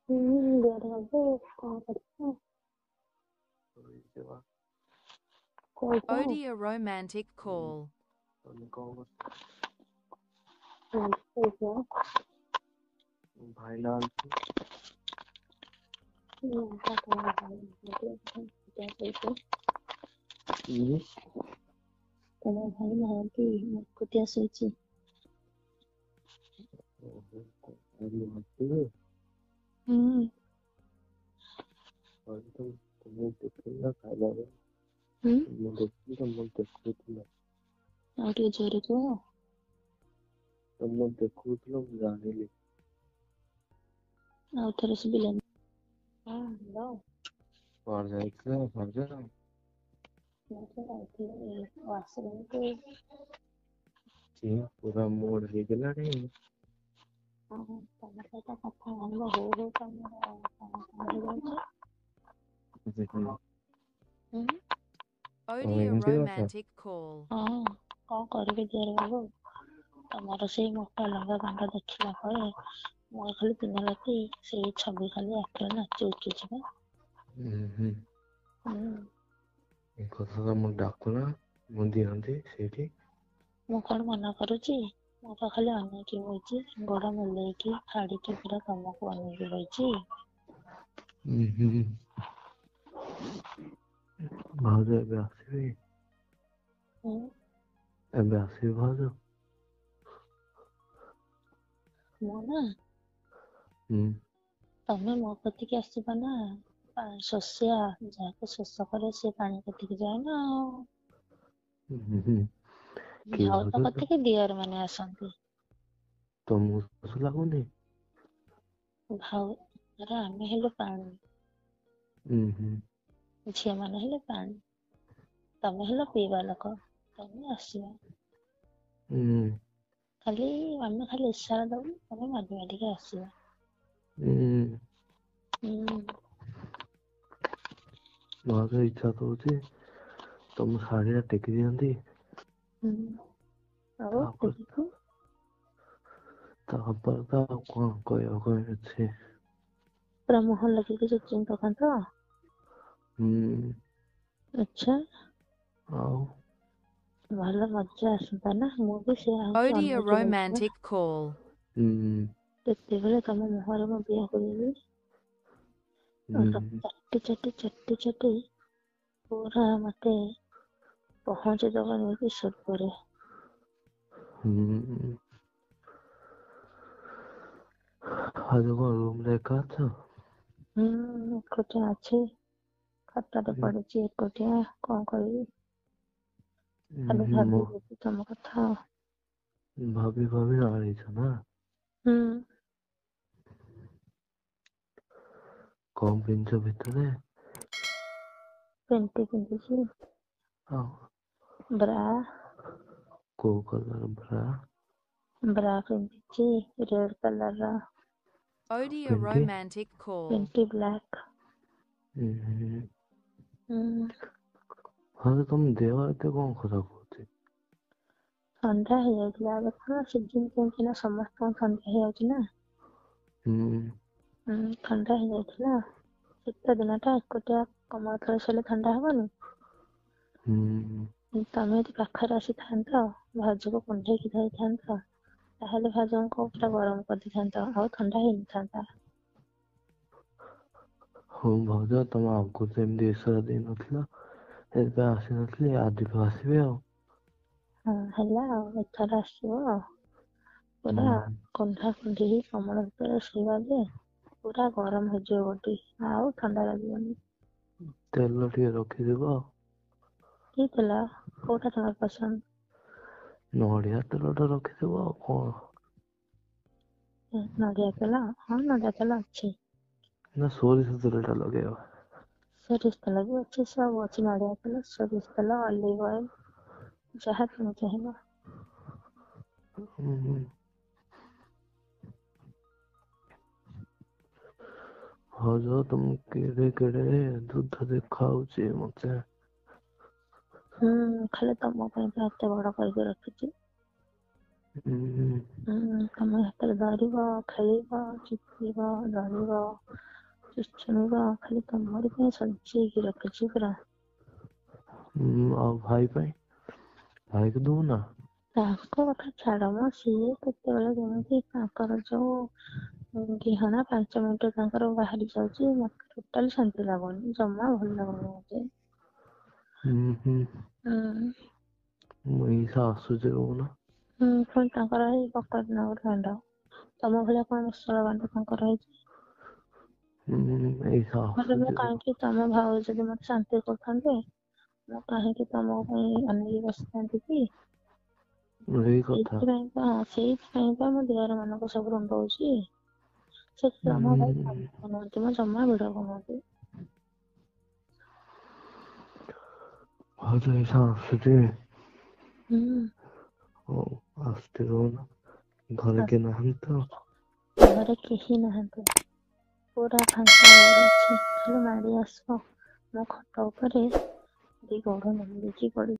ଡେରି ହବ କଣ କରିବା ଶୋଇଯିବା। କହୁଛ Odie a romantic call. ତମେ କଣ କହୁଛ କରୁଛ? ଭାଇ ନାହାନ୍ତି। ହୁଁ। ତମ ଭାଇ ନାହାନ୍ତି ମୁଁ ଏକୁଟିଆ ଶୋଇଛି। ଓହୋ, ଭାଇ ନଥିବେ? ହୁଁ ତମକୁ ଦେଖେଇଲା ଖାଇଲାବେଳେ ହୁଁ ମୁଁ ଦେଖିଲି ତମକୁ ଦେଖୁଥିଲା। ଆଉ ଟିକେ ଜୋରେ କୁହ। ତମକୁ ଦେଖୁଥିଲା ମୁଁ ଜାଣିଲି। ଆଉ ଥରେ ଶୁଭିଲାନି। ହଁ ହ୍ୟାଲୋ। କୁଆଡେ ଯାଇଥିଲ ଭାଉଜ? ମୁଁ ତ ଯାଇଥିଲି ୱାସରୁମକୁ। ସିଏ ପୁରା ମୁଡ୍ ହେଇଗଲାଣି। ହଁ ତମ ସହିତ କଥା ହଉ ହଉ ତମର କଣ ହେଇଯାଉଛି। ହୁଁ Odie a ଏମିତି କଥା। romantic call. ହଁ କଣ କରିବି ଜୋରେ ବାବୁ। ତମର ସେଇ ମୋଟା ଲମ୍ବା ଦାଣ୍ଡ ଦେଖିଲା ପରେ ମୁଁ ଖାଲି ଦିନ ରାତି ସେଇ ଛବି ଖାଲି ଆଖିରେ ନାଚି ଉଠୁଛି ବା। ହୁଁ। ହୁଁ ଏ କଥା ତମକୁ ଡାକୁନା ମୁଁ ଦିଅନ୍ତି ସେଇଠି। ମୁଁ କଣ ମନା କରୁଛି। ମୁଁ ତ ଖାଲି ଅନେଇକି ବଇଛି ଗୋଡ ମେଲେଇକି ଫାଡିକି ପୁରା ତମକୁ ଅନେଇକି ବଇଛି। ହୁଁ। ଭାଉଜ ଏବେ ଆସିବେ? ହୁଁ ଏବେ ଆସିବେ ଭାଉଜ? ମୁଁ ନା ହୁଁ। ତମେ ମୋ କତିକି ଆସିବ ନା। ଶୋଷିଆ ଯାହାକୁ ଶୋଷ କରେ ସେ ପାଣି କତିକି ଯାଏ ନା ଆଉ। ହୁଁ। କିଏ ଭାଉଜ ଭାଉଜ? କତିକି ଦିଅର ମାନେ ଆସନ୍ତି। ତମକୁ ଶୋଷ ଲାଗୁନି? ଭାଉଜ ଆମେ ହେଲୁ ପାଣି। ହୁଁ। ଝିଅ ମାନେ ହେଲେ ପାଣି। ତମେ ହେଲ ପିଇବା ଲୋକ ତମେ ଆସିବ। ହୁଁ। ଖାଲି ଆମେ ଖାଲି ଇଶାରା ଦବୁ ତମେ ମାଡି ମାଡିକି ଆସିବ। ହୁଁ। ହୁଁ। ଭାଉଜ ଇଚ୍ଛା ତ ହଉଛି ତମ ଶାଢୀ ଟା ଟେକି ଦିଅନ୍ତି। ହୁଁ ଆଉ ତାପରେ ତାପରେ ତ ଆଉ କଣ କହିବାକୁ ଅଛି। ପୁରା ମୁହଁ ଲାଗିକି ଚୁଚୁମି ପକାନ୍ତ। ହୁଁ। ଆଚ୍ଛା। ଆଉ ଭଲ ମଜା ଆସନ୍ତା ନା ମୁଁ ବି ସେଇଆ ହଉଛି Odie a ଅନେଇକି ବଇଛି ବା। romantic call. ହୁଁ। କେତେବେଳେ ତମ ମୁହଁରେ ମୁଁ ବିଏ କରିବି। ହୁଁ। ଚାଟି ପୁରା ମତେ ପହଞ୍ଚି ଦବ ନେଇକି ସ୍ୱର୍ଗରେ। ହୁଁ। ଭାଉଜ କଣ ରୁମ ରେ ଏକା ଅଛ? ଏକୁଟିଆ ଅଛି ଖଟରେ ହୁଁ ପଡିଛି ଏକୁଟିଆ କଣ କରିବି। ଖାଲି ଭାବି ହଉଛି ତମ କଥା। ଭାବି ରହିଛ ନା? ହୁଁ। କଣ ପିନ୍ଧିଛ ଭିତରେ? ପେଣ୍ଟି ପିନ୍ଧିଛି। ହଁ। ବ୍ରା। କୋଉ କଲର ବ୍ରା? ବ୍ରା ପିନ୍ଧିଛି ରେଡ କଲର ର। Odie a panty? romantic call. Panty black. ହୁଁ। ହୁଁ। ଭାଉଜ ତମ ଦେହ ଏତେ କଣ ଖରାପ ହଉଛି? ଥଣ୍ଡା ହେଇଯାଇଥିଲା ଦେଖୁନ ସିଜିନ ଚେଞ୍ଜ ହେଲା ସମସ୍ତଙ୍କୁ ଥଣ୍ଡା ହେଇଯାଉଛି ନା। ହୁଁ। ଥଣ୍ଡା ହେଇଯାଇଥିଲା। ଶୀତ ଦିନ ଟା ଏକୁଟିଆ କମଳ ତଳେ ଶୋଇଲେ ଥଣ୍ଡା ହବନି। ହୁଁ। ତମେ ଯଦି ପାଖରେ ଆସିଥାନ୍ତ ଭାଉଜକୁ କୁଣ୍ଢେଇକି ଧରିଥାନ୍ତ। ତାହେଲେ ଭାଉଜଙ୍କୁ ପୁରା ଗରମ କରିଦେଇଥାନ୍ତ ଆଉ ଥଣ୍ଡା ହେଇନଥାନ୍ତା। ହଉ ଭାଉଜ ତମେ ଆଗରୁ ତ ଏମିତି ଇସାରା ଦେଇନଥିଲ। ଏବେ ଆସିନଥିଲି ଆଜିଠୁ ଆସିବି ଆଉ। ହଁ ହେଲା ଆଉ ଏଥର ଆସିବ ଆଉ ପୁରା ହୁଁ କୁଣ୍ଢା କୁଣ୍ଢି ହେଇ କମଳ ତଳେ ଶୋଇବା ଯେ ପୁରା ଗରମ ହେଇଯିବ ବଡି ଆଉ ଥଣ୍ଡା ଲାଗିବନି। ତେଲ ଟିକେ ରଖିଥିବ। କି ତେଲ କୋଉଟା ତମର ପସନ୍ଦ? ନଡିଆ ତେଲ ଟା ରଖିଥିବ ଆଉ କଣ। ନଡ଼ିଆ ତେଲ ହଁ ନଡ଼ିଆ ତେଲ ଅଛି। ନା ସୋରିଷ ତେଲ ଟା ଲଗେଇବ। ସୋରିଷ ତେଲ ବି ଅଛି ସବୁ ଅଛି ନଡ଼ିଆ ତେଲ ସୋରିଷ ତେଲ ଅଲିଭ ଅଏଲ ଯାହା ତମେ ଚାହିଁବ। ହୁଁ। ଭାଉଜ ତମକୁ କେଡେ କେଡେ ଦୁଧ ଦେଖାଉଛି ମତେ। ଖାଲି ତମ ପାଇଁ ତ ଏତେ ବଡ କରିକି ରଖିଛି। ହୁଁ। ତମେ ହାତରେ ଧରିବ ଖେଳିବ ଚିପିବ ଧରିବ ଚୁଚୁଣିବା ଖାଲି ତମରି ପାଇଁ ସଜେଇକି ରଖିଛି ପୁରା। ଆଉ ଭାଇ ପାଇଁ? ଭାଇକୁ ଦଉନା? ତାଙ୍କ କଥା ଛାଡ ମ, ସିଏ କେତେବେଳେ କେମିତି ତାଙ୍କର ଯୋଉ ଗିହଣା 5 ମିନିଟ ତାଙ୍କର ବାହାରି ଯାଉଛି, ମତେ ଟୋଟାଲି ଶାନ୍ତି ଲାଗୁନି, ଜମା ଭଲ ଲାଗୁନି ମତେ। ହୁଁ। ମୁଁ ଏଇସା ଆସୁଛି ରହୁନା। ପୁଣି ତାଙ୍କର ଏଇ ପକଟ ନା ଗୋଟେ କାଣ୍ଡ, ତମ ଭଳିଆ କଣ ନିଶ୍ଚଳ କାଣ୍ଡ ତାଙ୍କର ହେଇଛି? ଏଇସା ମାନେ ମୁଁ ଆସୁଛି ରୁହ। କାହିଁକି ତମ ଭାଉ ଯଦି ମତେ ଶାନ୍ତି କରିଥାନ୍ତେ, ମୁଁ କାହିଁକି ତମ ପାଇଁ ଅନେଇକି ବସିଥାନ୍ତି କି? ଏଇ କଥା। ସେଇଥିପାଇଁ ତ ମୋ ଦିଅର ମାନଙ୍କୁ ସବୁ ରଣ୍ଡଉଛି। ସେ ଜମା ଭାଇ ହୁଁ କରୁନାହାନ୍ତି, ମୁଁ ଜମା ଭିଡ କରୁନାହାନ୍ତି। ଭାଉଜ ଏଇସା ଆସୁଛି। ହୁଁ। ହଉ ଆସୁଛି ରହୁନ, ଘରେ କେହି ନାହାନ୍ତି ତ? ଘରେ କେହି ନାହାନ୍ତି, ପୁରା ଫାଙ୍କା ଘର ଅଛି, ଖାଲି ମାଡି ଆସିବ ମୋ ଖଟ ଉପରେ, ଦି ଗୋଡ଼ ନମ୍ୱିକି ପଡି